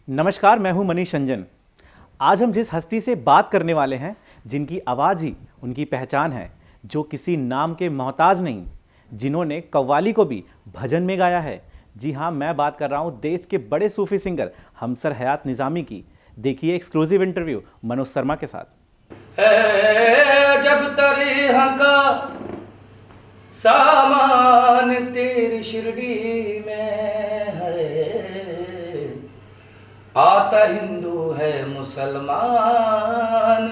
नमस्कार, मैं हूं मनीष रंजन। आज हम जिस हस्ती से बात करने वाले हैं, जिनकी आवाज़ ही उनकी पहचान है, जो किसी नाम के मोहताज नहीं, जिन्होंने कव्वाली को भी भजन में गाया है। जी हाँ, मैं बात कर रहा हूं देश के बड़े सूफी सिंगर हमसर हयात निज़ामी की। देखिए एक्सक्लूसिव इंटरव्यू मनोज शर्मा के साथ। है जब तरीहा का सामान तेरी शिरडी में है, आता हिंदू है मुसलमान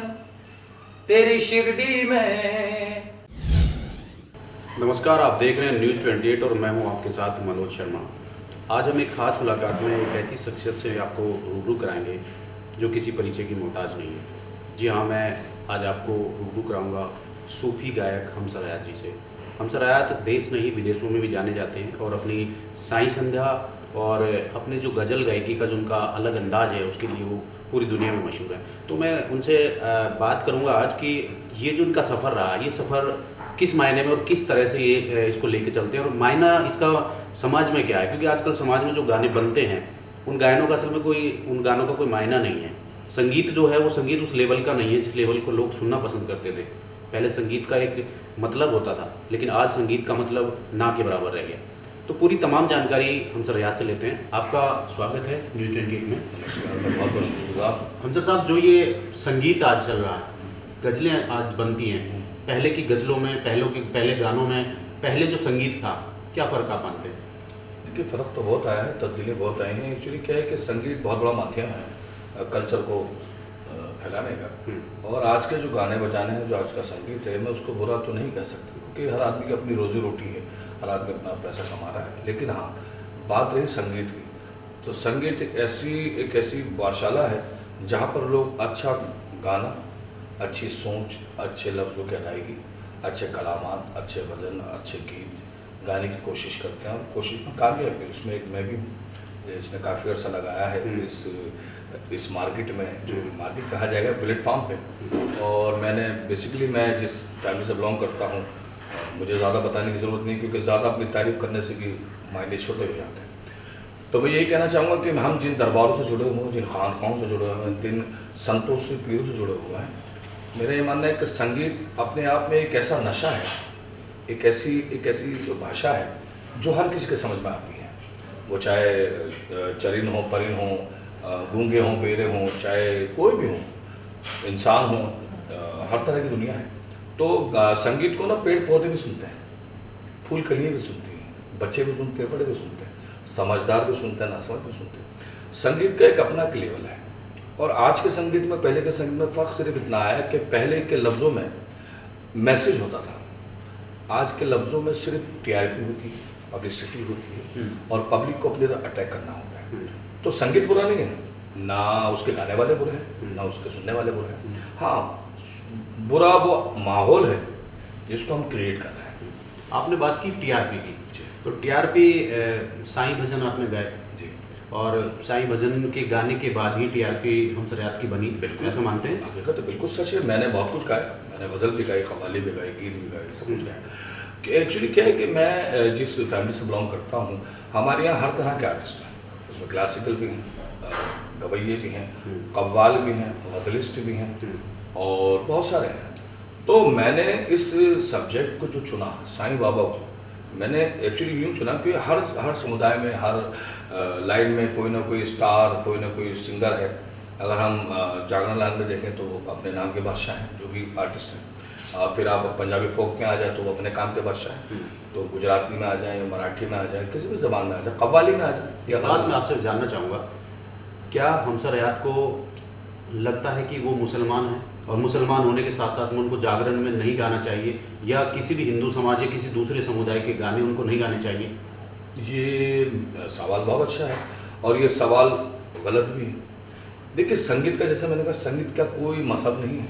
तेरी शिरडी में। नमस्कार, आप देख रहे हैं न्यूज़ 28 और मैं हूं आपके साथ मनोज शर्मा। आज हम एक ख़ास मुलाकात में एक ऐसी शख्सियत से आपको रूबरू कराएंगे जो किसी परिचय की मोहताज नहीं है। जी हाँ, मैं आज आपको रूबरू कराऊंगा सूफी गायक हमसर हयात जी से। हमसर हयात देश नहीं विदेशों में भी जाने जाते हैं और अपनी साईं संध्या और अपने जो गज़ल गायकी का जो उनका अलग अंदाज है उसके लिए वो पूरी दुनिया में मशहूर है। तो मैं उनसे बात करूंगा आज कि ये जो उनका सफ़र रहा, ये सफ़र किस मायने में और किस तरह से ये इसको लेके चलते हैं और मायना इसका समाज में क्या है, क्योंकि आजकल समाज में जो गाने बनते हैं उन गानों का असल में उन गानों का कोई मायना नहीं है। संगीत जो है वो संगीत उस लेवल का नहीं है जिस लेवल को लोग सुनना पसंद करते थे। पहले संगीत का एक मतलब होता था, लेकिन आज संगीत का मतलब ना के बराबर रह गया। तो पूरी तमाम जानकारी हमसर हयात से लेते हैं। आपका स्वागत है न्यूज़ 28 में। बहुत बहुत शुक्रिया। हमसर साहब, जो ये संगीत आज चल रहा है, गज़लें आज बनती हैं, पहले की गज़लों में, पहले गानों में, पहले जो संगीत था, क्या फ़र्क आप मानते हैं? देखिए, फ़र्क तो बहुत आया है, तब्दीलें बहुत आई हैं। एक्चुअली क्या है कि संगीत बहुत बड़ा माध्यम है कल्चर को फैलाने का, और आज के जो गाने बजाने हैं, जो आज का संगीत है, मैं उसको बुरा तो नहीं कह सकता, क्योंकि हर आदमी की अपनी रोज़ी रोटी है, हर आदमी अपना पैसा कमा रहा है। लेकिन हाँ, बात रही संगीत की, तो संगीत एक ऐसी पाठशाला है जहाँ पर लोग अच्छा गाना, अच्छी सोच, अच्छे लफ्ज़ों की अदायगी, अच्छे कलामात, अच्छे भजन, अच्छे गीत गाने की कोशिश करते हैं, और कोशिश में कामयाब भी। उसमें एक मैं भी हूँ जिसने काफ़ी अर्सा लगाया है इस मार्केट में, जो मार्केट कहा जाएगा प्लेटफॉर्म पे। और मैंने बेसिकली, मैं जिस फैमिली से बिलोंग करता हूँ, मुझे ज़्यादा बताने की ज़रूरत नहीं, क्योंकि ज़्यादा अपनी तारीफ़ करने से भी मायने छोटे हो जाते हैं। तो मैं यही कहना चाहूँगा कि हम जिन दरबारों से जुड़े हुए हैं, जिन खानखाओं से जुड़े हुए हैं, जिन संतों से, पीरों से जुड़े हुए हैं, मेरा ये मानना है कि संगीत अपने आप में एक ऐसा नशा है, एक ऐसी भाषा है जो हर किसी के समझ में आती है। वो चाहे चरिन हो, परिन हो, गूंगे हों, बेरे हों, चाहे कोई भी हो, इंसान हो, हर तरह की दुनिया है। तो संगीत को ना पेड़ पौधे भी सुनते हैं, फूल कलियाँ भी सुनती हैं, बच्चे भी सुनते हैं, बड़े भी सुनते हैं, समझदार भी सुनते हैं, नासमझ भी सुनते हैं। संगीत का एक अपना एक लेवल है। और आज के संगीत में, पहले के संगीत में फ़र्क सिर्फ इतना आया कि पहले के लफ्ज़ों में मैसेज होता था, आज के लफ्ज़ों में सिर्फ टीआरपी होती है, पब्लिसिटी होती है, और पब्लिक को अपनी तरफ अटैक करना होता है। तो संगीत बुरा नहीं है, ना उसके गाने वाले बुरे हैं, ना उसके सुनने वाले बुरे हैं। हाँ, बुरा वो माहौल है जिसको हम क्रिएट कर रहे हैं। आपने बात की टीआरपी की, तो टीआरपी साईं भजन आपने गाए जी, और साईं भजन के गाने के बाद ही टीआरपी हमसर हयात की बनी, ऐसा मानते हैं? हकीकत तो बिल्कुल सच है। मैंने बहुत कुछ गाया, मैंने गज़ल भी गाई, कव्वाली भी गाई, गीत भी गाए, सब कुछ गाया। कि एक्चुअली क्या है कि मैं जिस फैमिली से बिलोंग करता हूँ, हमारे यहाँ हर तरह के आर्टिस्ट हैं। उसमें क्लासिकल भी हैं, गवैये भी हैं, कव्वाल भी हैं, गज़लिस्ट भी हैं, और बहुत सारे हैं। तो मैंने इस सब्जेक्ट को जो चुना, साईं बाबा को, मैंने एक्चुअली यूँ चुना कि हर समुदाय में, हर लाइन में कोई ना कोई स्टार, कोई ना कोई सिंगर है। अगर हम जागरण लाइन में देखें तो वो अपने नाम के बादशाह हैं, जो भी आर्टिस्ट हैं। फिर आप पंजाबी फोक में आ जाए तो वो अपने काम के बादशाह हैं। तो गुजराती में आ जाए, मराठी में आ जाए, किसी भी ज़बान में आ जाए, कव्वाली में आ जाए। या बात मैं आपसे जानना चाहूँगा, क्या हमसर हयात को लगता है कि वो मुसलमान हैं और मुसलमान होने के साथ साथ में उनको जागरण में नहीं गाना चाहिए, या किसी भी हिंदू समाज या किसी दूसरे समुदाय के गाने उनको नहीं गाने चाहिए? ये सवाल बहुत अच्छा है, और ये सवाल गलत भी है। देखिए, संगीत का, जैसे मैंने कहा, संगीत का कोई मज़हब नहीं है,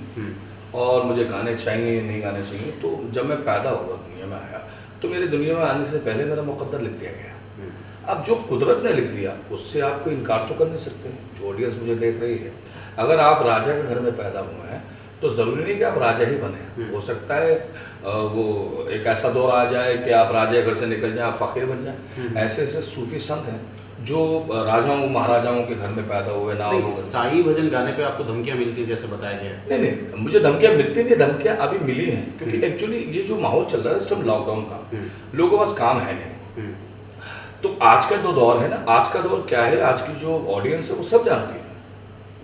और मुझे गाने चाहिए नहीं गाने चाहिए। तो जब मैं पैदा हुआ, दुनिया में आया, तो मेरी दुनिया में आने से पहले मेरा मुकद्दर लिख दिया गया। अब जो कुदरत ने लिख दिया उससे आप कोई इनकार तो कर नहीं सकते। जो ऑडियंस मुझे देख रही है, अगर आप राजा के घर में पैदा हुए हैं तो ज़रूरी नहीं कि आप राजा ही बने। हो सकता है वो एक ऐसा दौर आ जाए कि आप राजा घर से निकल जाएं, आप फ़कीर बन जाएं। ऐसे ऐसे सूफी संत हैं जो राजाओं महाराजाओं के घर में पैदा हुए ना नहीं, हुए। साईं भजन गाने पे आपको धमकियां मिलती है जैसे बताया गया है। नहीं नहीं, मुझे धमकियां मिलती नहीं, धमकियां अभी मिली हैं क्योंकि एक्चुअली ये जो माहौल चल रहा है इस टाइम लॉकडाउन का, लोगों के पास काम है नहीं। तो आज का जो दौर है ना, आज का दौर क्या है, आज की जो ऑडियंस है वो सब जानती है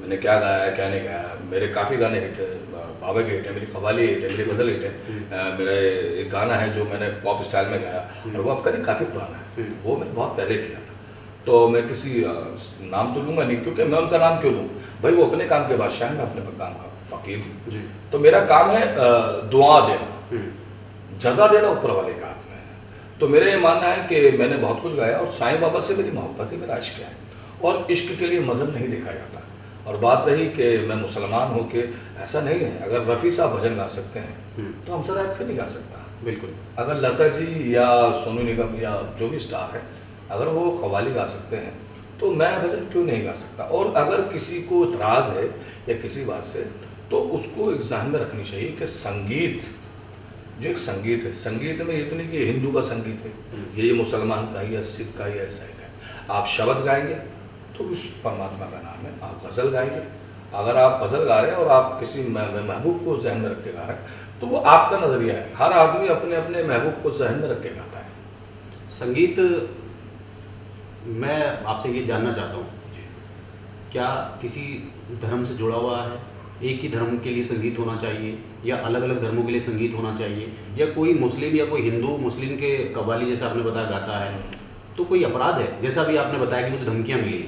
मैंने क्या गाया है क्या नहीं गाया। मेरे काफ़ी गाने हिट है, बाबा के हिट है, मेरी कव्वाली हिट है, मेरी गज़ल हिट है, मेरा एक गाना है जो मैंने पॉप स्टाइल में गाया और वो आपका नहीं काफ़ी पुराना है, वो मैंने बहुत पहले किया था। तो मैं किसी नाम तो लूँगा नहीं क्योंकि मैं उनका नाम क्यों लूँ भाई, वो अपने काम के बादशाह है, मैं अपने काम का फ़कीर हूँ। तो मेरा काम है दुआ देना, जज़ा देना ऊपर वाले का हाथ में है। तो मेरा ये मानना है कि मैंने बहुत कुछ गाया और साईं बाबा से मेरी मोहब्बत है, मेरा इश्क है और इश्क के लिए मज़हब नहीं देखा जाता। और बात रही कि मैं मुसलमान हूँ कि ऐसा नहीं है, अगर रफ़ी साहब भजन गा सकते हैं तो हमसर रात क्यों नहीं गा सकता। बिल्कुल। अगर लता जी या सोनू निगम या जो भी स्टार है अगर वो कव्वाली गा सकते हैं तो मैं भजन क्यों नहीं गा सकता। और अगर किसी को इतराज़ है या किसी बात से तो उसको एक ज़हन में रखनी चाहिए कि संगीत जो एक संगीत है, संगीत में ये तो नहीं कि हिंदू का संगीत है, ये मुसलमान का या सिख का या ईसाई का है। आप शब्द गाएंगे तो उस परमात्मा का नाम है, आप गज़ल गाएंगे, अगर आप गज़ल गा रहे हैं और आप किसी महबूब को जहन में रख के गा रहे हैं तो वो आपका नज़रिया है। हर आदमी अपने अपने महबूब को जहन में रख के गाता है। संगीत, मैं आपसे ये जानना चाहता हूँ, क्या किसी धर्म से जुड़ा हुआ है, एक ही धर्म के लिए संगीत होना चाहिए या अलग अलग धर्मों के लिए संगीत होना चाहिए, या कोई मुस्लिम या कोई हिंदू मुस्लिम के कव्वाली जैसे आपने बताया गाता है तो कोई अपराध है? जैसा अभी आपने बताया कि मुझे धमकियाँ मिली,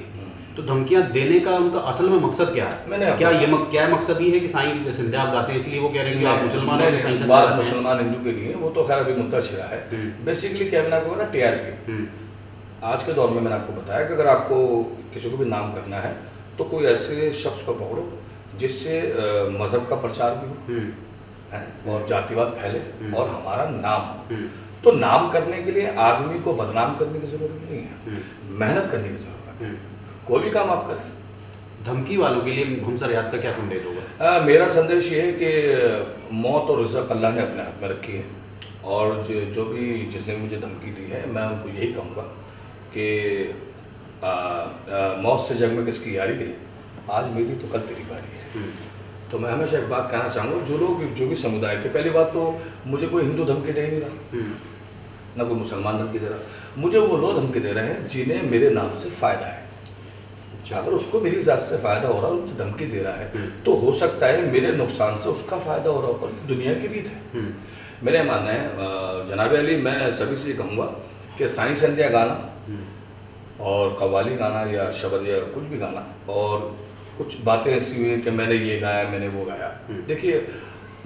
तो धमकियाँ देने का उनका असल में मकसद क्या है? क्या मकसद ये है कि साईं सिंधिया आप गाते हैं इसलिए वो कह रहे हैं कि आप मुसलमान हो, साईं सिंधिया बात मुसलमान हिंदू के लिए वो तो खैर अभी मुद्दा छिड़ा है। बेसिकली क्या मैंने आपको ना TRP, आज के दौर में मैंने आपको बताया कि अगर आपको किसी को भी नाम करना है तो कोई ऐसे शख्स को पकड़ो जिससे मज़हब का प्रचार भी हो है और जातिवाद फैले और हमारा नाम हो। तो नाम करने के लिए आदमी को बदनाम करने की ज़रूरत नहीं है, मेहनत करने की ज़रूरत है। कोई भी काम आप करें। धमकी वालों के लिए हमसर याद का क्या संदेश होगा? मेरा संदेश ये है कि मौत और रिज़्क़ अल्लाह ने अपने हाथ में रखी है और जो भी जिसने मुझे धमकी दी है मैं उनको यही कहूँगा कि मौत से जंग में किसकी यारी है, आज मेरी तो कल तेरी बारी है। तो मैं हमेशा एक बात कहना चाहूँगा, जो लोग जो भी समुदाय के, पहली बात तो मुझे कोई हिंदू धमकी दे नहीं रहा, ना कोई मुसलमान धमकी दे रहा, मुझे वो लोग धमकी दे रहे हैं जिन्हें मेरे नाम से फ़ायदा है। अगर उसको मेरी ज़ात से फ़ायदा हो रहा है, मुझे धमकी दे रहा है तो हो सकता है मेरे नुकसान से उसका फ़ायदा हो रहा हो, पर दुनिया की रीत है। मेरा मानना है जनाब अली, मैं सभी से कहूँगा कि साईं सिंधिया गाना और कव्वाली गाना या शब्द या कुछ भी गाना, और कुछ बातें ऐसी हुई कि मैंने ये गाया मैंने वो गाया। देखिए,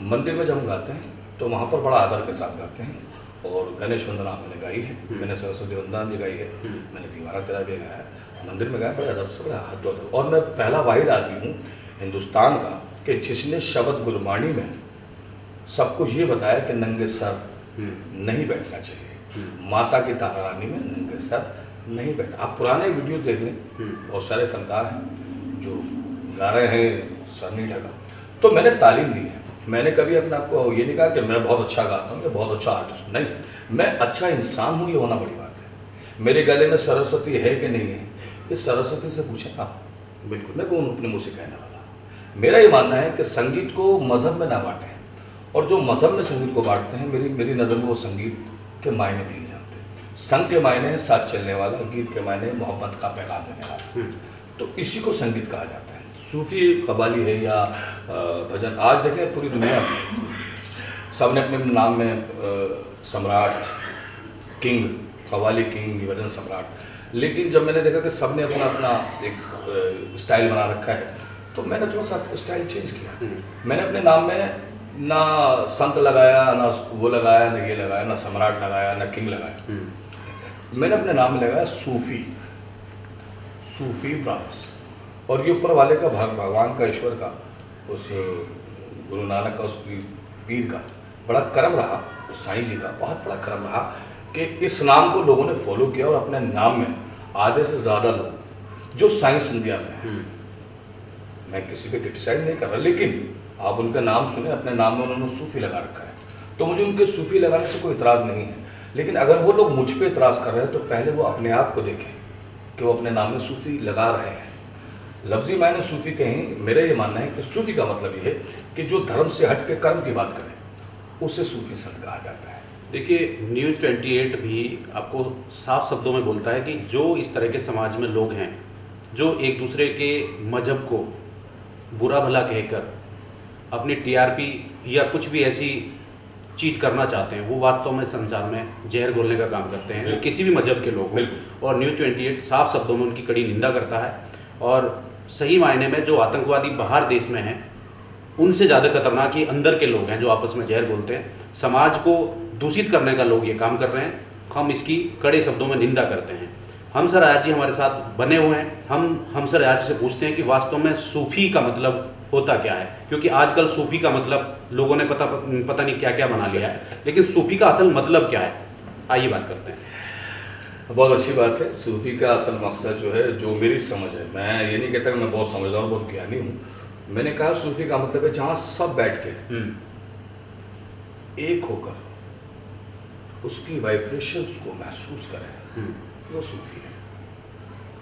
मंदिर में जब हम गाते हैं तो वहाँ पर बड़ा आदर के साथ गाते हैं, और गणेश वंदना मैंने गाई है, मैंने सरस्वती वंदना भी गाई है, मैंने दीवाना तेरा भी गाया है, मंदिर में गाया बड़े अदब से, बड़ा हद। और मैं पहला वाहिद आदमी हूँ हिंदुस्तान का कि जिसने शब्द गुरबाणी में सबको ये बताया कि नंगे सर नहीं बैठना चाहिए, माता की तारा रानी में नंगे सर नहीं बैठना। आप पुराने वीडियो देख लें, बहुत सारे फनकार हैं जो गा रहे हैं सर नहीं ढका। तो मैंने तालीम दी है, मैंने कभी अपने आप को ये नहीं कहा कि मैं बहुत अच्छा गाता हूँ या बहुत अच्छा आर्टिस्ट हूँ, नहीं, मैं अच्छा इंसान हूँ, ये होना बड़ी बात है। मेरे गले में सरस्वती है कि नहीं है, ये सरस्वती से पूछे ना, बिल्कुल मैं कौन अपने मुँह से कहने वाला। मेरा ये मानना है कि संगीत को मज़हब में ना बांटें, और जो मज़हब में संगीत को बांटते हैं मेरी नज़र में वो संगीत के मायने नहीं जानते। संग के मायने हैं साथ चलने वाला, गीत के मायने मोहब्बत का पैगाम देने वाला, तो इसी को संगीत कहा जाता है। सूफ़ी कव्वाली है या भजन, आज देखें पूरी दुनिया में सब ने अपने अपने नाम में सम्राट, किंग, कव्वाली किंग, भजन सम्राट, लेकिन जब मैंने देखा कि सब ने अपना अपना एक स्टाइल बना रखा है तो मैंने थोड़ा सा स्टाइल चेंज किया। मैंने अपने नाम में ना संत लगाया, ना वो लगाया, ना ये लगाया, ना सम्राट लगाया, ना किंग लगाया, मैंने अपने नाम में लगाया सूफ़ी ब्रदर्स। और ये ऊपर वाले का भगवान का, ईश्वर का, उस गुरु नानक का, उस पीर का बड़ा करम रहा, उस साईं जी का बहुत बड़ा करम रहा कि इस नाम को लोगों ने फॉलो किया, और अपने नाम में आधे से ज़्यादा लोग जो साईं सिंधिया में हैं, मैं किसी पे क्रिटिसाइज नहीं कर रहा, लेकिन आप उनका नाम सुने, अपने नाम में उन्होंने सूफ़ी लगा रखा है, तो मुझे उनके सूफ़ी लगाने से कोई इतराज़ नहीं है। लेकिन अगर वो लोग मुझ पे इतराज़ कर रहे हैं तो पहले वो अपने आप को देखें कि वो अपने नाम में सूफ़ी लगा रहे हैं। लफ्ज़ी मायने सूफ़ी कहीं, मेरा ये मानना है कि सूफ़ी का मतलब ये है कि जो धर्म से हट के कर्म की बात करे उसे सूफ़ी संत कहा जाता है। देखिए, न्यूज़ 28 भी आपको साफ शब्दों में बोलता है कि जो इस तरह के समाज में लोग हैं जो एक दूसरे के मजहब को बुरा भला कहकर अपनी टीआरपी या कुछ भी ऐसी चीज़ करना चाहते हैं, वो वास्तव में संसार में जहर घोलने का काम करते हैं, वो किसी भी मजहब के लोग हों। और न्यूज़ 28 साफ शब्दों में उनकी कड़ी निंदा करता है और सही मायने में जो आतंकवादी बाहर देश में हैं उनसे ज़्यादा खतरनाक ये अंदर के लोग हैं जो आपस में जहर बोलते हैं। समाज को दूषित करने का लोग ये काम कर रहे हैं। हम इसकी कड़े शब्दों में निंदा करते हैं। हमसर अयाज जी हमारे साथ बने हुए हैं। हम हमसर अयाज से पूछते हैं कि वास्तव में सूफ़ी का मतलब होता क्या है, क्योंकि आजकल सूफ़ी का मतलब लोगों ने पता नहीं क्या क्या बना लिया है, लेकिन सूफ़ी का असल मतलब क्या है, आइए बात करते हैं। बहुत अच्छी बात है। सूफ़ी का असल मकसद जो है, जो मेरी समझ है, मैं ये नहीं कहता कि मैं बहुत समझदार और बहुत ज्ञानी हूँ, मैंने कहा सूफ़ी का मतलब है जहाँ सब बैठ के एक होकर उसकी वाइब्रेशंस को महसूस करें, वो सूफ़ी है।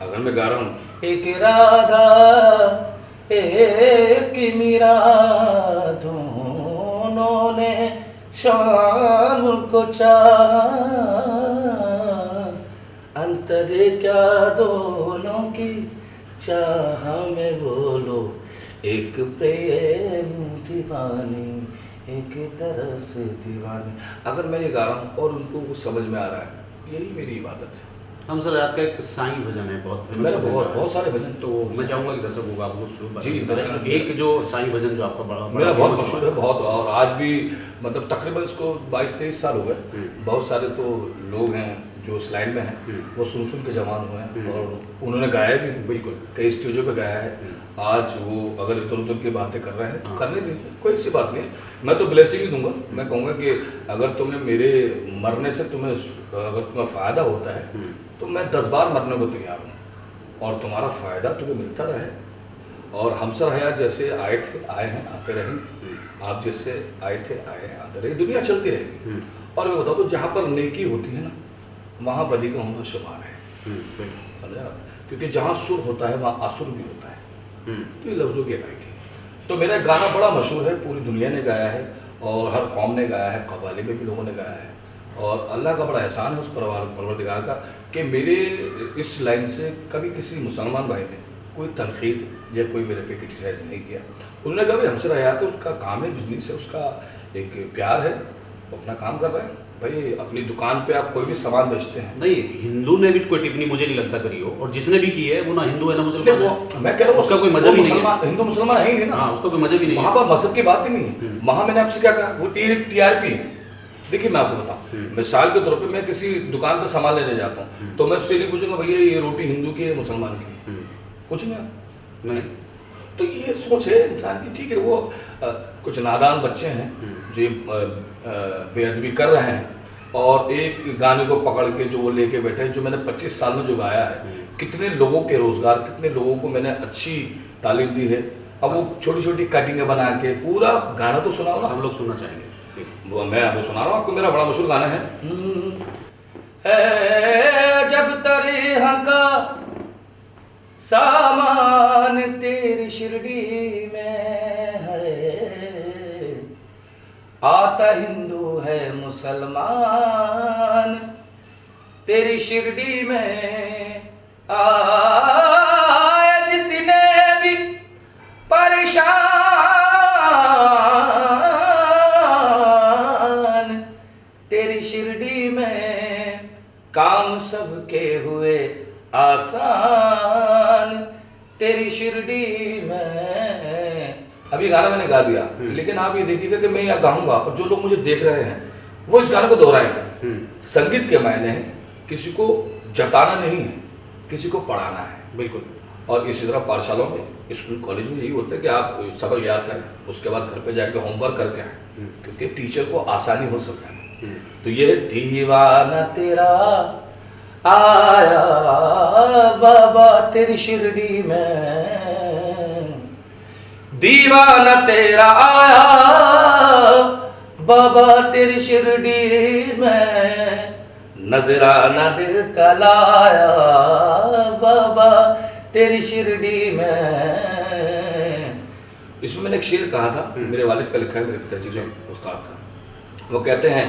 अगर मैं गा रहा हूँ एक राधा एक मीरा दोनों ने शाम को चाहा, अंतर क्या दोनों की चाह में बोलो, एक प्रेम दीवानी एक तरस दीवानी। अगर मैं ये गा रहा हूँ और उनको वो समझ में आ रहा है, यही मेरी इबादत है। हमसर अयाज का एक साईं भजन है, बहुत फेमस मेरा भजन बहुत है। सारे भजन, तो मैं चाहूँगा कि दर्शकों को आपको जी, एक जो साईं भजन जो आपका मेरा बहुत famous मशहूर है, बहुत, और आज भी मतलब तकरीबन इसको 22-23 साल हो गए। बहुत सारे तो लोग हैं जो इस लाइन में हैं, वो सुन के जवान हुए हैं और उन्होंने गाया भी, बिल्कुल कई स्टेजों पे गाया है। आज वो अगर इधर उधर की बातें कर रहे हैं तो करने दीजिए, कोई सी बात नहीं। मैं तो ब्लेसिंग ही दूंगा। मैं कहूँगा कि अगर तुम्हें मेरे मरने से अगर तुम्हें फ़ायदा होता है तो मैं 10 बार मरने को तैयार हूँ और तुम्हारा फ़ायदा तुम्हें मिलता रहे। और हमसर अयाज जैसे आए थे, आए हैं, आते रहेंगे। आप जैसे आए थे, आए हैं, आते रहेंगे। दुनिया चलती रहेगी। और मैं बताऊँ तो जहाँ पर नेकी होती है ना, वहाँ बदी का होना शुमार है। समझा आप? क्योंकि जहाँ सुर होता है वहाँ असुर भी होता है। तो ये लफ्ज़ों की अदायगी। तो मेरा गाना बड़ा मशहूर है, पूरी दुनिया ने गाया है और हर कौम ने गाया है, कव्वाली में भी लोगों ने गाया है। और अल्लाह का बड़ा एहसान है उस परवरदिगार का कि मेरे इस लाइन से कभी किसी मुसलमान भाई ने कोई तनकीद या कोई मेरे पे क्रिटिसाइज नहीं किया। उन्होंने कहा भाई हमसर अयाज है, उसका काम है, बिजनेस है, उसका एक प्यार है, वो अपना काम कर रहे हैं। भाई अपनी दुकान पे आप कोई भी सामान बेचते हैं। नहीं, हिंदू ने भी कोई टिप्पणी मुझे नहीं लगता करी हो, और जिसने भी की है वो ना हिंदू है ना मुसलमान है। मैं कह रहा हूँ उसका कोई मजहब ही नहीं है। हिंदू मुसलमान है ही नहीं ना। हाँ, उसका कोई मजहब ही नहीं वहाँ है। पर मजहब की बात ही नहीं है। वहाँ मैंने आपसे क्या कहा, वो टीआरपी है। देखिए मैं आपको बताऊँ, मिसाल के तौर पे मैं किसी दुकान पे सामान लेने जाता हूँ तो मैं उससे नहीं पूछूंगा भैया ये रोटी हिंदू की है मुसलमान की, पूछूंगा नहीं। तो ये सोच है इंसान की, ठीक है। वो कुछ नादान बच्चे हैं जो ये बेअदबी कर रहे हैं और एक गाने को पकड़ के जो वो लेके बैठे हैं, जो मैंने 25 साल में जो गाया है, कितने लोगों के रोजगार, कितने लोगों को मैंने अच्छी तालीम दी है। अब वो छोटी छोटी कटिंगें बना के पूरा गाना तो सुनाओ ना। हम लोग सुनना चाहेंगे। मैं आपको सुना रहा हूँ, आपको मेरा बड़ा मशहूर गाना है। जब तरीहा का सामान तेरी शिरडी में है, आता हिंदू है मुसलमान तेरी शिरडी में, आए जितने भी परेशान तेरी शिरडी में, काम सबके हुए आसान तेरी शिरडी में। अब ये गाना मैंने गा दिया, लेकिन आप ये देखिएगा कि मैं यहाँ गाऊंगा और जो लोग मुझे देख रहे हैं वो इस गाने को दोहराएंगे। संगीत के मायने हैं किसी को जताना नहीं है, किसी को पढ़ाना है। बिल्कुल। और इसी तरह पाठशालाओं में, स्कूल कॉलेज में यही होता है कि आप सबक याद करें, उसके बाद घर पे जाके होमवर्क करके आए, क्योंकि टीचर को आसानी हो सके। तो ये दीवाना तेरा आया बाबा तेरी शिरडी में, दीवाना तेरा आया बाबा तेरी शिरडी में, नजराना दिल का लाया बाबा तेरी शिरडी में। इसमें मैंने एक शेर कहा था, मेरे वालिद का लिखा है, मेरे पिताजी का, उस्ताद का। वो कहते हैं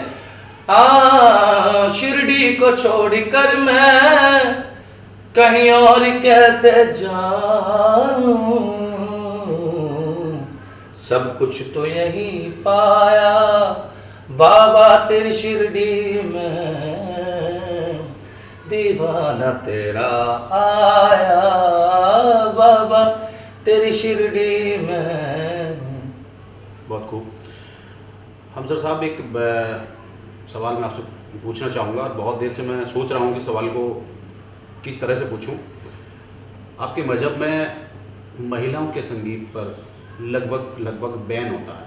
शिरडी को छोड़ कर मैं कहीं और कैसे जाऊं, सब कुछ तो यहीं पाया बाबा तेरी शिरडी में, दीवाना तेरा आया बाबा तेरी शिरडी में। बहुत खूब। हमसर साहब, एक सवाल मैं आपसे पूछना चाहूँगा और बहुत देर से मैं सोच रहा हूँ कि सवाल को किस तरह से पूछूं। आपके मज़हब में महिलाओं के संगीत पर लगभग बैन होता है,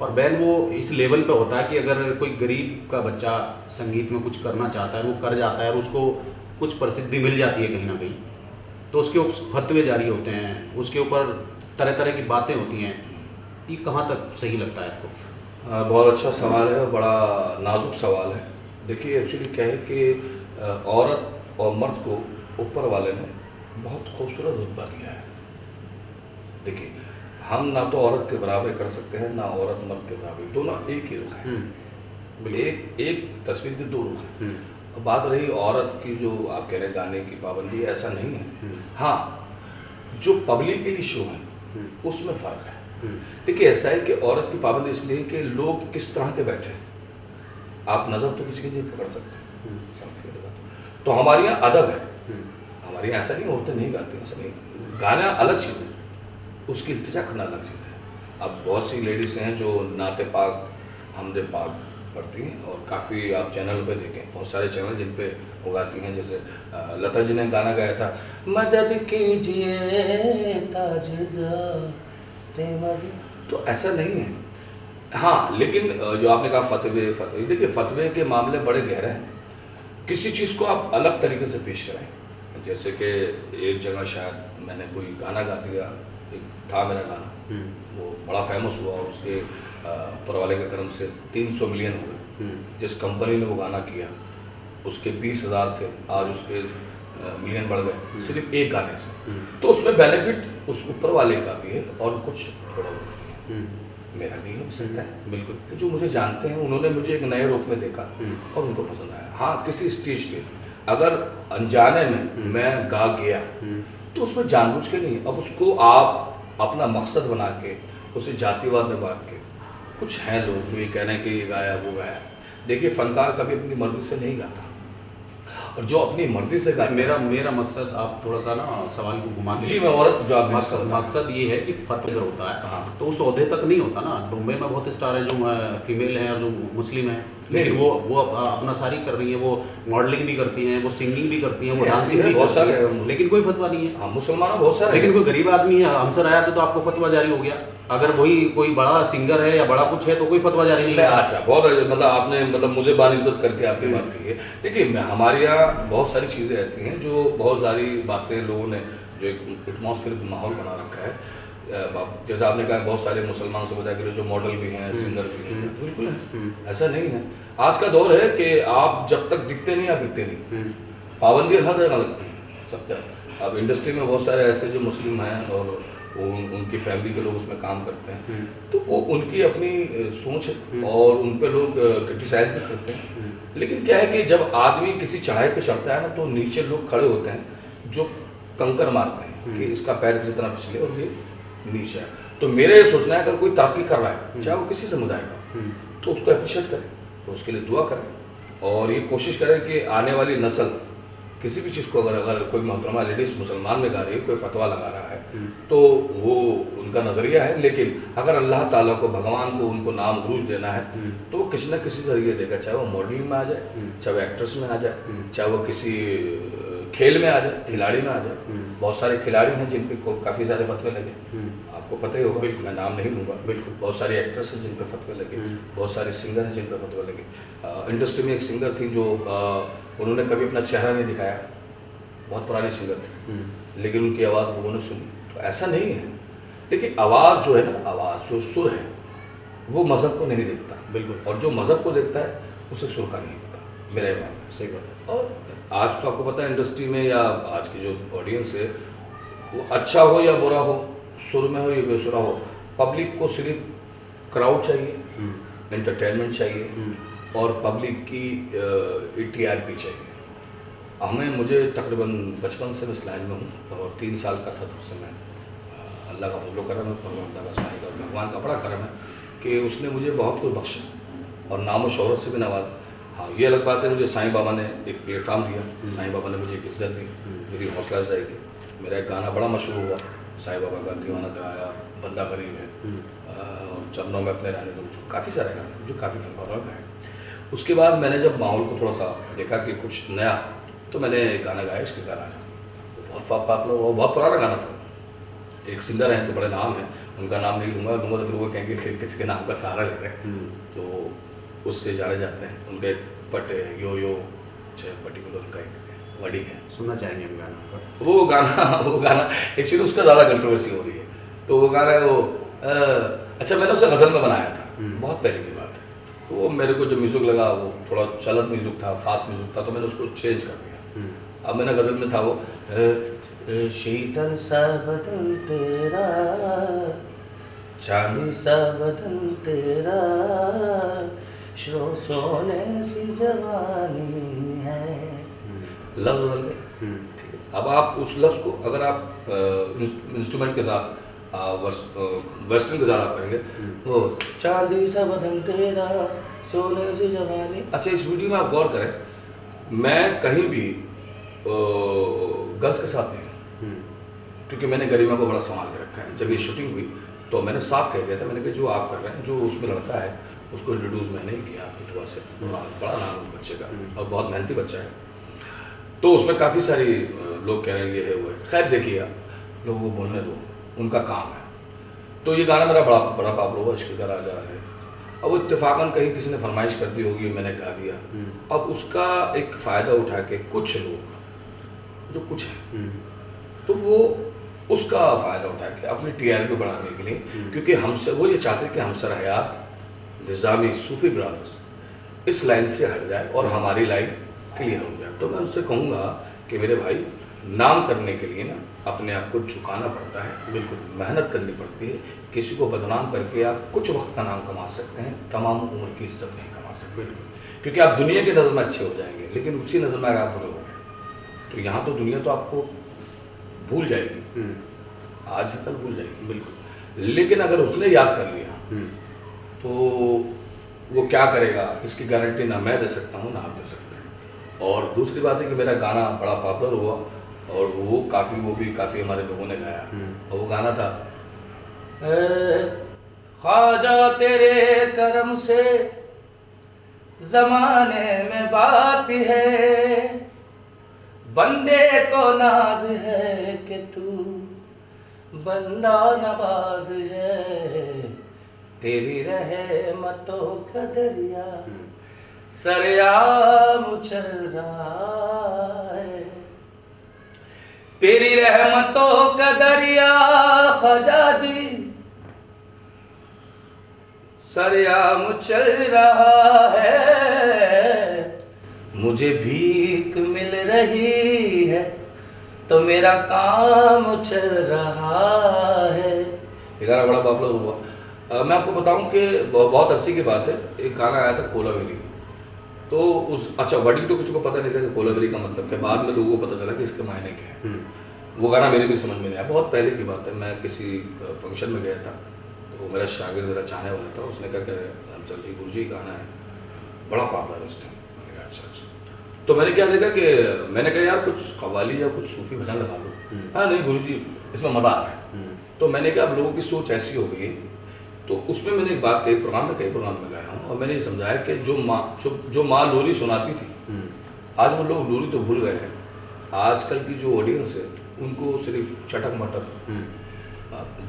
और बैन वो इस लेवल पे होता है कि अगर कोई गरीब का बच्चा संगीत में कुछ करना चाहता है, वो कर जाता है और उसको कुछ प्रसिद्धि मिल जाती है कहीं ना कहीं, तो उसके फतवे जारी होते हैं, उसके ऊपर तरह तरह की बातें होती हैं। ये कहाँ तक सही लगता है आपको? बहुत अच्छा सवाल है और बड़ा नाजुक सवाल है। देखिए एक्चुअली क्या है कि औरत और मर्द को ऊपर वाले ने बहुत खूबसूरत रुतबा दिया है। देखिए हम ना तो औरत के बराबर कर सकते हैं, ना औरत मर्द के बराबर, दोनों एक ही रुख है। एक तस्वीर के दो रुख हैं। अब बात रही औरत की, जो आप कह रहे हैं गाने की पाबंदी, ऐसा नहीं है। हाँ, जो पब्लिकली शो है उसमें फ़र्क है। देखिए ऐसा है कि औरत की पाबंदी इसलिए कि लोग किस तरह के बैठे हैं, आप नज़र तो किसी की नहीं पकड़ सकते। तो हमारे यहाँ अदब है, हमारे यहाँ ऐसा नहीं, औरतें नहीं गाती हैं, ऐसा नहीं। गाना अलग चीज़ है, उसकी इल्तिजा करना अलग चीज़ है। अब बहुत सी लेडीज़ हैं जो नाते पाक हमदे पाक पढ़ती हैं, और काफ़ी आप चैनल पे देखें, बहुत सारे चैनल जिन पे वो गाती हैं। जैसे लता जी ने गाना गाया था, मदद कीजिए ताजदार, तो ऐसा नहीं है। हाँ, लेकिन जो आपने कहा फतवे, देखिए फतवे के मामले बड़े गहरे हैं। किसी चीज़ को आप अलग तरीके से पेश करें, जैसे कि एक जगह शायद मैंने कोई गाना गा दिया, एक था मेरा गाना, वो बड़ा फेमस हुआ, उसके ऊपर वाले के कर्म से 300 मिलियन हो गए। जिस कंपनी ने वो गाना किया उसके 20,000 थे, आज उसके मिलियन बढ़ गए सिर्फ एक गाने से। तो उसमें बेनिफिट उस ऊपर वाले का भी है और कुछ थोड़ा बहुत भी है, मेरा भी हो सकता है। बिल्कुल। कि जो मुझे जानते हैं उन्होंने मुझे एक नए रूप में देखा और उनको पसंद आया। हाँ, किसी स्टेज पे अगर अनजाने में मैं गा गया तो उसमें जानबूझ के नहीं, अब उसको आप अपना मकसद बना के उसे जातिवाद में बांट के, कुछ हैं लोग जो ये कह रहे हैं कि ये गाया वो गाया। देखिए फनकार कभी अपनी मर्जी से नहीं गाता, और जो अपनी मर्जी से गाता, मेरा मकसद, आप थोड़ा सा ना सवाल को घुमा के, जी मैं औरत जो आप मकसद ये है कि फतवा अगर होता है हाँ, तो उस ओहदे तक नहीं होता ना। मुंबई में बहुत स्टार है जो फीमेल हैं और जो मुस्लिम हैं, लेकिन वो अपना सारी कर रही है, वो मॉडलिंग भी करती हैं, वो सिंगिंग भी करती हैं, वो डांसिंग भी बहुत सारे, लेकिन कोई फतवा नहीं है। हाँ, मुसलमानों बहुत सारे, लेकिन कोई गरीब आदमी है हमसर आया तो आपको फतवा जारी हो गया। अगर वही कोई बड़ा सिंगर है या बड़ा कुछ है तो कोई फतवा जारी नहीं है। अच्छा, बहुत मतलब आपने मतलब मुझे बानिस्बत करके आपकी बात कही है। देखिए हमारे यहाँ बहुत सारी चीज़ें ऐसी हैं जो बहुत सारी बातें लोगों ने जो एक एटमॉस्फेयर माहौल बना रखा है। जैसे आपने कहा बहुत सारे मुसलमान समुदाय के लिए जो मॉडल भी हैं, सिंगर भी हैं, बिल्कुल है, ऐसा नहीं है। आज का दौर है कि आप जब तक दिखते नहीं आप दिखते नहीं, पाबंदी हर जगह लगती है सब जगह। अब इंडस्ट्री में बहुत सारे ऐसे जो मुस्लिम हैं और उनकी फैमिली के लोग उसमें काम करते हैं, तो वो उनकी अपनी सोच है और उन पे लोग क्रिटिसाइज भी करते हैं। लेकिन क्या है कि जब आदमी किसी चढ़ाई पे चढ़ता है ना, तो नीचे लोग खड़े होते हैं जो कंकर मारते हैं कि इसका पैर किसी तरह पिछले और ये नीचे है। तो मेरा ये सोचना है, अगर कोई तरक्की कर रहा है चाहे वो किसी समुदाय का, तो उसको अप्रिशिएट करें, तो उसके लिए दुआ करें और ये कोशिश करें कि आने वाली नस्ल किसी भी चीज़ को अगर कोई मोहतरमा लेडीज़ मुसलमान में गा रही है, कोई फतवा लगा रहा है, तो वो उनका नज़रिया है। लेकिन अगर अल्लाह ताला को, भगवान को उनको नाम गुरूज देना है तो वो किसी न किसी जरिए देगा, चाहे वो मॉडलिंग में आ जाए, चाहे वो एक्ट्रेस में आ जाए, चाहे वो किसी खेल में आ जाए, खिलाड़ी में आ जाए। बहुत सारे खिलाड़ी हैं जिन पे काफ़ी सारे फतवे लगे, आपको पता ही होगा, मैं नाम नहीं लूँगा। बिल्कुल, बहुत सारी एक्ट्रेस हैं जिन पे फतवे लगे, बहुत सारे सिंगर हैं जिन पे फतवे लगे। इंडस्ट्री में एक सिंगर थी जो उन्होंने कभी अपना चेहरा नहीं दिखाया, बहुत पुरानी सिंगर थी, लेकिन उनकी आवाज़ लोगों ने सुनी। तो ऐसा नहीं है। देखिए आवाज़ जो है ना, आवाज़ जो सुर है वो मज़हब को नहीं देखता, बिल्कुल, और जो मज़हब को देखता है उसे सुर का नहीं पता। मेरा ये मानना है। सही बात और आज तो आपको पता है इंडस्ट्री में या आज की जो ऑडियंस है वो अच्छा हो या बुरा हो, सुर में हो या बेसुरा हो, पब्लिक को सिर्फ क्राउड चाहिए, एंटरटेनमेंट चाहिए और पब्लिक की TRP चाहिए। मुझे तकरीबन बचपन से मैं इस लाइन में हूँ और 3 साल का था तब से मैं अल्लाह का फजल करम है, परमात्मा का साहिब और भगवान का बड़ा करम है कि उसने मुझे बहुत कुछ बख्शा और नाम और शोहरत से भी नवाजा। हाँ, ये अलग बात है, मुझे साईं बाबा ने एक प्लेटफॉर्म दिया, साईं बाबा ने मुझे एक इज्जत दी, मेरी हौसला अफजाई की। मेरा एक गाना बड़ा मशहूर हुआ साईं बाबा का, दीवाना तेरा, बंदा गरीब है, और चरणों में अपने रहने दो, जो काफ़ी सारे गाने जो काफ़ी फिल्मों का है। उसके बाद मैंने जब माहौल को थोड़ा सा देखा कि कुछ नया, तो मैंने एक गाना गाया इसके घर आया, बहुत पॉपुलर हुआ, बहुत पुराना गाना था। एक सिंगर हैं जो बड़े नाम हैं, उनका नाम नहीं लूँगा तो फिर वो कहेंगे कि किसी के नाम का सहारा ले रहे हैं, तो उससे जाने जाते हैं। उनके पट यो पर्टिकुलर उनका एक वर्डिंग है, सुनना चाहेंगे हम गाना आपका। वो गाना एक्चुअली उसका ज़्यादा कंट्रोवर्सी हो रही है, तो वो गाना है वो अच्छा मैंने उसे गज़ल में बनाया था, बहुत पहले की बात है। तो वो मेरे को जब म्यूज़िक लगा वो थोड़ा चलत म्यूज़िक था, फास्ट म्यूज़िक था, तो मैंने उसको चेंज कर दिया। अब मैंने गज़ल में था वो शीतल सा बदन तेरा, चांदी सा बदन तेरा, सोने सी जवानी है, लफ्ज़ बदल गए। ठीक है, अब आप उस लफ्ज़ को अगर आप इंस्ट्रूमेंट के साथ वेस्टर्न के साथ आप करेंगे, वो चांदी सा बदन तेरा, सोने सी जवानी। अच्छा, इस वीडियो में आप गौर करें, मैं कहीं भी गर्ल्स के साथ नहीं हूँ, क्योंकि मैंने गरिमा को बड़ा संभाल के रखा है। जब ये शूटिंग हुई तो मैंने साफ कह दिया था, मैंने कहा जो आप कर रहे हैं, जो उसमें लड़का है उसको इंट्रोड्यूस मैंने ही किया आपकी दुआ से, बड़ा नाम है उस बच्चे का और बहुत मेहनती बच्चा है। तो उसमें काफ़ी सारी लोग कह रहे हैं ये है वो है, खैर देखिए आप लोगों को बोलने दो, उनका काम है। तो ये गाना मेरा बड़ा पॉपुलर हुआ, इश्क का राजा है। अब वो इत्तेफाकन कहीं किसी ने फरमाइश कर दी होगी, मैंने गा दिया। अब उसका एक फ़ायदा उठा के कुछ लोग जो कुछ है, तो वो उसका फ़ायदा उठा के अपनी TRP बढ़ाने के लिए, क्योंकि हमसे वो ये चाहते कि हमसर हयात निज़ामी सूफी ब्रदर्स इस लाइन से हट जाए और हमारी लाइन क्लियर हो जाए। तो मैं उससे कहूँगा कि मेरे भाई, नाम करने के लिए ना अपने आप को झुकाना पड़ता है, बिल्कुल मेहनत करनी पड़ती है। किसी को बदनाम करके आप कुछ वक्त का नाम कमा सकते हैं, तमाम उम्र की इज्जत नहीं कमा सकते, क्योंकि आप दुनिया की नज़र में अच्छे हो जाएंगे, लेकिन उसी नज़र में अगर आप बुरे हो गए तो यहाँ तो दुनिया तो आपको भूल जाएगी, आज है कल भूल जाएगी, बिल्कुल। लेकिन अगर उसने याद कर लिया तो वो क्या करेगा, इसकी गारंटी ना मैं दे सकता हूँ ना आप दे सकते हैं। और दूसरी बात है कि मेरा गाना बड़ा पॉपुलर हुआ और वो भी काफ़ी हमारे लोगों ने गाया, और वो गाना था ख्वाजा तेरे करम से ज़माने में बात है, बंदे को नाज है कि तू बंदा नवाज है, तेरी रहमतों का दरिया सरेआम चल रहा है, तेरी रहमतों का दरिया ख्वाजा जी सरेआम चल रहा है, मुझे भीख मिल रही है तो मेरा काम चल रहा है। ये गाना बड़ा पॉपुलर हुआ। मैं आपको बताऊं कि बहुत अरसे की बात है, एक गाना आया था कोलावेरी, तो अच्छा वर्डिंग तो किसी को पता नहीं था कि कोलावेरी का मतलब क्या, बाद में लोगों को पता चला कि इसके मायने क्या है। वो गाना मेरे भी समझ में नहीं आया, बहुत पहले की बात है। मैं किसी फंक्शन में गया था, तो मेरा शागिर्द, मेरा चाहने वाला था, उसने कहा कि हमसर जी गुरुजी गाना है बड़ा पॉपुलर है इस टाइम। मैंने कहा अच्छा। तो मैंने क्या देखा कि मैंने कहा यार कुछ कव्वाली या कुछ सूफी भजन लगा लो। हाँ नहीं गुरुजी इसमें मज़ा आ रहा है। तो मैंने कहा अब लोगों की सोच ऐसी हो गई, तो उसमें मैंने एक बात कही, कई प्रोग्राम में गाया हूँ, और मैंने ये समझाया कि जो माँ लोरी सुनाती थी, आज वो लोग लोरी तो भूल गए हैं। आजकल की जो ऑडियंस है उनको सिर्फ चटक मटक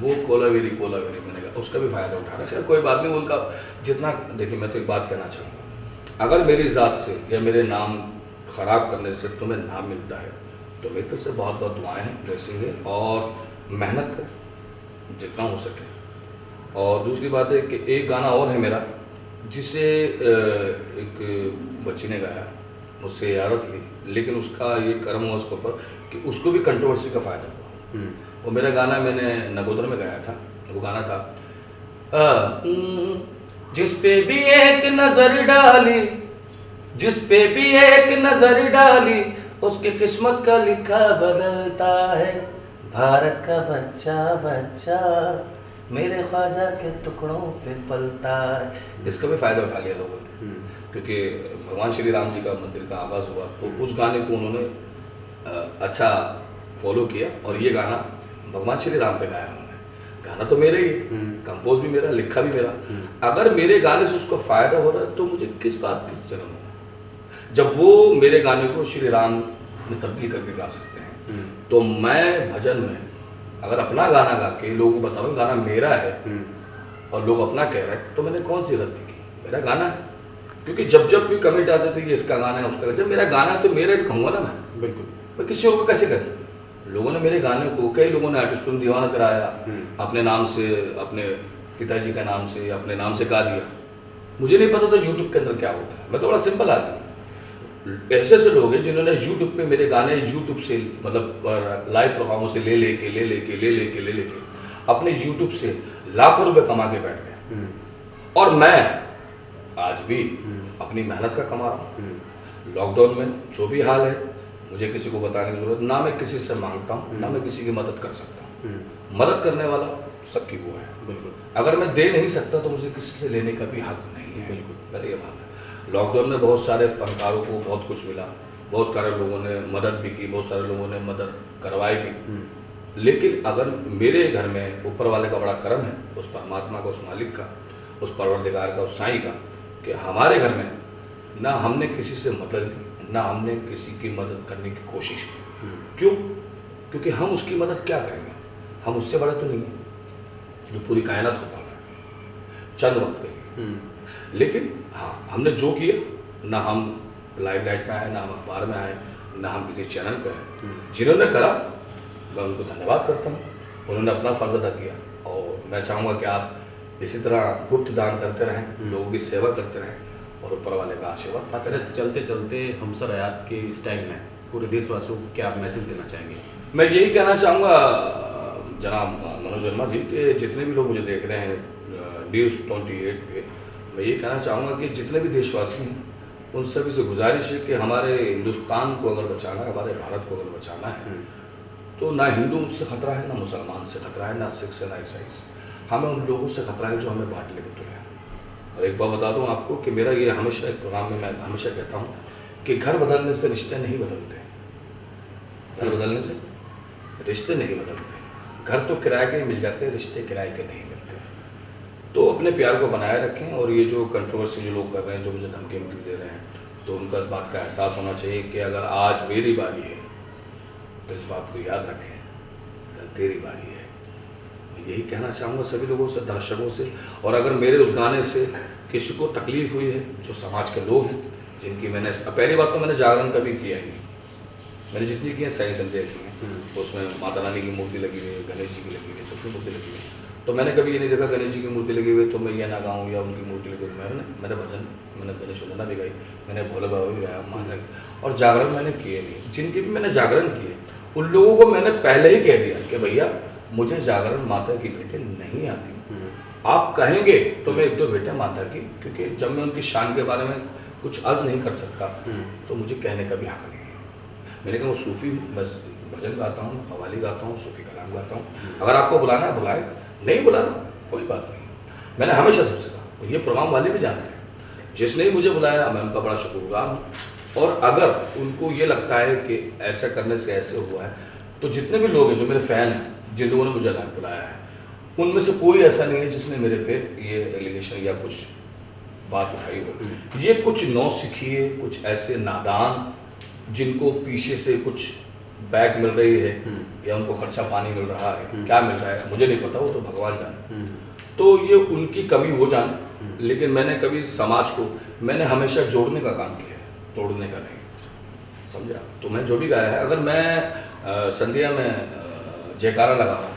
वो कोलावेरी मैंने कहा उसका भी फ़ायदा उठा रहा है। कोई बात नहीं, उनका जितना, देखिए मैं तो एक बात कहना चाहूँगा, अगर मेरी ज़ात से या मेरे नाम ख़राब करने से तुम्हें नाम मिलता है तो मेरी तरफ से बहुत बहुत दुआएं हैं, ब्लेसिंग है, और मेहनत करें जितना हो सके। और दूसरी बात है कि एक गाना और है मेरा जिसे एक बच्ची ने गाया, मुझसे इजाज़त ली, लेकिन उसका ये कर्म हुआ उसके ऊपर कि उसको भी कंट्रोवर्सी का फ़ायदा हुआ। वो मेरा गाना मैंने नगोदर में गाया था, वो गाना था जिस पे भी एक नज़र डाली, जिस पे भी एक नज़र डाली, उसकी किस्मत का लिखा बदलता है। भारत का बच्चा बच्चा मेरे ख्वाजा के टुकड़ों पे पलता है। इसका भी फ़ायदा उठा लिया लोगों ने, क्योंकि भगवान श्री राम जी का मंदिर का आगाज़ हुआ तो उस गाने को उन्होंने अच्छा फॉलो किया और ये गाना भगवान श्री राम पे गाया उन्होंने। गाना तो मेरा ही है, कंपोज भी मेरा, लिखा भी मेरा। अगर मेरे गाने से उसको फ़ायदा हो रहा है तो मुझे किस बात की जरूरत है? जब वो मेरे गाने को श्री राम में तब्दील करके गा सकते हैं, तो मैं भजन में अगर अपना गाना गा के लोगों को बता रहा हूँ गाना मेरा है और लोग अपना कह रहे हैं, तो मैंने कौन सी गलती की? मेरा गाना है। क्योंकि जब भी कमेंट आते थे कि इसका गाना है उसका, जब मेरा गाना है तो मेरा तो कहूँगा ना मैं। बिल्कुल। मैं किसी और को कैसे कहूँ? लोगों ने मेरे गाने को, कई लोगों ने आर्टिस्ट को दीवाना कराया, अपने नाम से, अपने पिताजी का नाम से, अपने नाम से गा दिया। मुझे नहीं पता था यूट्यूब के अंदर क्या होता है। मैं तो बड़ा सिंपल आदमी हूँ। ऐसे लोग हैं जिन्होंने यूट्यूब पे मेरे गाने यूट्यूब से मतलब लाइव प्रोग्रामों से ले लेके अपने यूट्यूब से लाखों रुपए कमा के बैठ गए। और मैं आज भी अपनी मेहनत का कमा रहा हूँ। लॉकडाउन में जो भी हाल है, मुझे किसी को बताने की जरूरत ना, मैं किसी से मांगता हूँ ना मैं किसी की मदद कर सकता हूँ। मदद करने वाला सबकी वो है। बिल्कुल। अगर मैं दे नहीं सकता तो मुझे किसी से लेने का भी हक नहीं है। बिल्कुल। मेरा ये मानना है। लॉकडाउन में बहुत सारे फनकारों को बहुत कुछ मिला, बहुत सारे लोगों ने मदद भी की, बहुत सारे लोगों ने मदद करवाई भी। लेकिन अगर मेरे घर में ऊपर वाले का बड़ा करम है, उस परमात्मा का, उस मालिक का, उस परवरदिगार का, उस साईं का, कि हमारे घर में ना हमने किसी से मदद ली, ना हमने किसी की मदद करने की कोशिश की। क्यों? क्योंकि हम उसकी मदद क्या करेंगे? हम उससे बड़े तो नहीं हैं जो पूरी कायनात को पाल रहा है चंद वक्त के लिए। लेकिन हाँ, हमने जो किया, ना हम लाइमलाइट में आए, ना हम अखबार में आए, ना हम किसी चैनल पे आए। जिन्होंने करा मैं उनको धन्यवाद करता हूँ, उन्होंने अपना फ़र्ज़ अदा किया। और मैं चाहूँगा कि आप इसी तरह गुप्त दान करते रहें, लोगों की सेवा करते रहें और ऊपर वाले का आशीर्वाद पाते रहें। चलते चलते हमसर हयात के इस टाइम में पूरे देशवासियों को क्या आप मैसेज देना चाहेंगे? मैं यही कहना चाहूँगा जनाब मनोज वर्मा जी कि जितने भी लोग मुझे देख रहे हैं न्यूज़ 28 पे, मैं ये कहना चाहूँगा कि जितने भी देशवासी हैं उन सभी से गुजारिश है कि हमारे हिंदुस्तान को अगर बचाना है, हमारे भारत को अगर बचाना है, तो ना हिंदू से ख़तरा है, ना मुसलमान से ख़तरा है, ना सिख से, ना ईसाई से। हमें उन लोगों से ख़तरा है जो हमें बांटने के तुले हैं। और एक बात बता दूँ आपको कि मेरा ये हमेशा एक प्रोग्राम में मैं हमेशा कहता हूँ कि घर बदलने से रिश्ते नहीं बदलते। घर बदलने से रिश्ते नहीं बदलते। घर तो किराए के मिल जाते हैं, रिश्ते किराए के नहीं मिलते। तो अपने प्यार को बनाए रखें। और ये जो कंट्रोवर्सी जो लोग कर रहे हैं, जो मुझे धमकी दे रहे हैं, तो उनका इस बात का एहसास होना चाहिए कि अगर आज मेरी बारी है तो इस बात को याद रखें, कल तेरी बारी है। मैं यही कहना चाहूँगा सभी लोगों से, दर्शकों से। और अगर मेरे उस गाने से किसी को तकलीफ़ हुई है, जो समाज के लोग हैं, जिनकी मैंने पहली बात तो मैंने जागरण कभी किया ही नहीं। मैंने जितनी की है सही संदेह की हैं, उसमें माता रानी की मूर्ति लगी हुई है, गणेश जी की लगी हुई है, सबकी मूर्ति लगी हुई है। तो मैंने कभी ये नहीं देखा गणेश जी की मूर्ति लगी हुई है तो मैं ये ना गाऊँ या उनकी मूर्ति लगी हुई। मैंने भजन, मैंने गणेश वंदना भी गाई, मैंने भोले बाबा भी गाया, माता की। और जागरण मैंने किए नहीं। जिनकी भी मैंने जागरण किए उन लोगों को मैंने पहले ही कह दिया कि भैया मुझे जागरण माता की भेंटें नहीं आती। आप कहेंगे तो मैं एक दो भेंटें माता की, क्योंकि जब मैं उनकी शान के बारे में कुछ अर्ज नहीं कर सकता तो मुझे कहने का भी हक नहीं है। मैंने कहा वो सूफ़ी हूँ, बस भजन गाता हूँ, कव्वाली गाता हूँ, सूफ़ी कलाम गाता हूँ। अगर आपको बुलाना है बुलाए, नहीं बुलाना कोई बात नहीं। मैंने हमेशा सबसे कहा, ये प्रोग्राम वाले भी जानते हैं, जिसने भी मुझे बुलाया मैं उनका बड़ा शुक्रगुजार हूँ। और अगर उनको ये लगता है कि ऐसा करने से ऐसे हुआ है, तो जितने भी लोग हैं जो मेरे फ़ैन हैं, जिन लोगों ने मुझे बुलाया है, उनमें से कोई ऐसा नहीं है जिसने मेरे पे ये एलिगेशन या कुछ बात उठाई हो। ये कुछ नौसिखिए, कुछ ऐसे नादान जिनको पीछे से कुछ बैग मिल रही है या उनको खर्चा पानी मिल रहा है, क्या मिल रहा है मुझे नहीं पता, वो तो भगवान जाने। तो ये उनकी कमी हो जाने। लेकिन मैंने कभी समाज को, मैंने हमेशा जोड़ने का काम किया है, तोड़ने का नहीं, समझा। तो मैं जो भी गाया है, अगर मैं संध्या में जयकारा लगा रहा हूँ,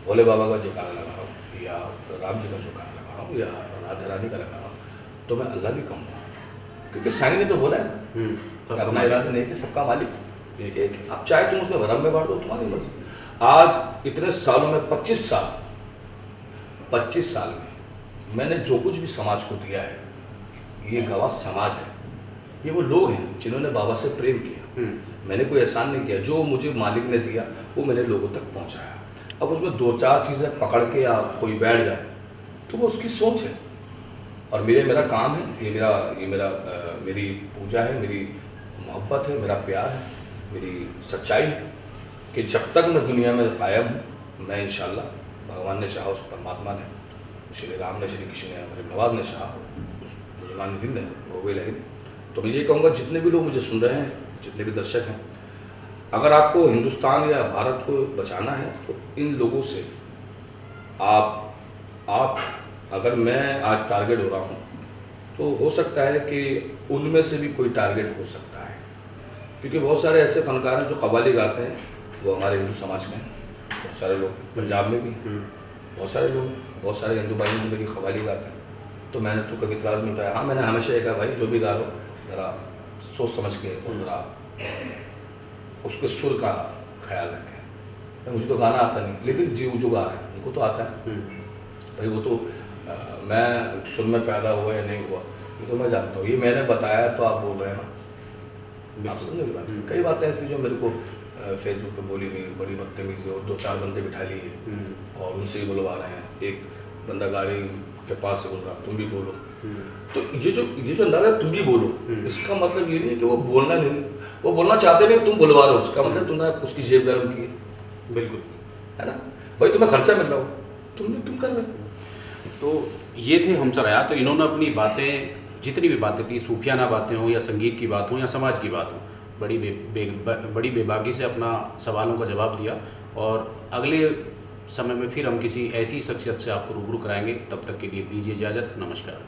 भोले बाबा का जयकारा लगा रहा हूँ, या राम जी का जयकारा लगा रहा हूँ, या राधा रानी का लगा रहा हूँ, तो मैं अल्लाह भी कहूँगा। क्योंकि साईं ने तो बोला है ना, सबका अपना मालिक। इरादा नहीं कि सबका मालिक एक है। अब चाहे तुम उसमें भरम में बांट दो, तुम्हारी मर्जी। आज इतने सालों में 25 साल में मैंने जो कुछ भी समाज को दिया है, ये गवाह समाज है, ये वो लोग हैं जिन्होंने बाबा से प्रेम किया। मैंने कोई एहसान नहीं किया, जो मुझे मालिक ने दिया वो मैंने लोगों तक पहुंचाया। अब उसमें 2-4 चीज़ें पकड़ के या कोई बैठ जाए तो वो उसकी सोच है, और मेरा काम है, ये मेरा मेरी पूजा है, मेरी मोहब्बत है, मेरा प्यार है, मेरी सच्चाई है कि जब तक मैं दुनिया में कायम हूँ, मैं इंशाल्लाह, भगवान ने चाहा, उस परमात्मा ने, श्री राम ने, श्री कृष्ण ने, हमारे नवाज ने चाहा, उस बुजुर्गान ने, गोवे लही ने, तो मैं ये कहूँगा जितने भी लोग मुझे सुन रहे हैं, जितने भी दर्शक हैं, अगर आपको हिंदुस्तान या भारत को बचाना है तो इन लोगों से आप अगर मैं आज टारगेट हो रहा हूँ तो हो सकता है कि उनमें से भी कोई टारगेट हो सकता है, क्योंकि बहुत सारे ऐसे फनकार हैं जो कव्वाली गाते हैं, वो हमारे हिंदू समाज में हैं। बहुत सारे लोग पंजाब में भी, बहुत सारे लोग, बहुत सारे हिंदू भाई मेरी कव्वाली गाते हैं, तो मैंने तो कभी इतराज़ नहीं उठाया। हाँ, मैंने हमेशा ये कहा भाई जो भी गा रहे हो ज़रा सोच समझ के और ज़रा उसके सुर का ख्याल रखें। मुझे तो गाना आता नहीं, लेकिन जो गा रहे हैं उनको तो आता है भाई, वो तो मैं सुर में पैदा हुआ या नहीं हुआ ये तो मैं जानता हूँ, ये मैंने बताया तो आप बोल रहे हैं ना, आप समझे मेरी बात। कई बातें ऐसी जो मेरे को फेसबुक पे बोली गई, बड़ी बदतमीजी, और 2-4 बंदे बिठा लिए और उनसे ही बुलवा रहे हैं। एक बंदा गाड़ी के पास से बोल रहा तुम भी बोलो, तो ये जो अंदाजा है तुम भी बोलो, इसका मतलब ये नहीं है कि वो बोलना नहीं, वो बोलना चाहते नहीं, तुम बुलवा रहे हो, इसका मतलब तुमने उसकी जेब गर्म की है। बिल्कुल, है ना भाई, तुम्हें खर्चा मिल रहा हो, तुम कर रहे हो। तो ये थे हम सरया। तो इन्होंने अपनी बातें, जितनी भी बातें थी, सूफियाना बातें हों या संगीत की बात हो या समाज की बात हो, बड़ी बेबाकी से अपना सवालों का जवाब दिया। और अगले समय में फिर हम किसी ऐसी शख्सियत से आपको रूबरू कराएंगे। तब तक के लिए दीजिए इजाज़त, नमस्कार।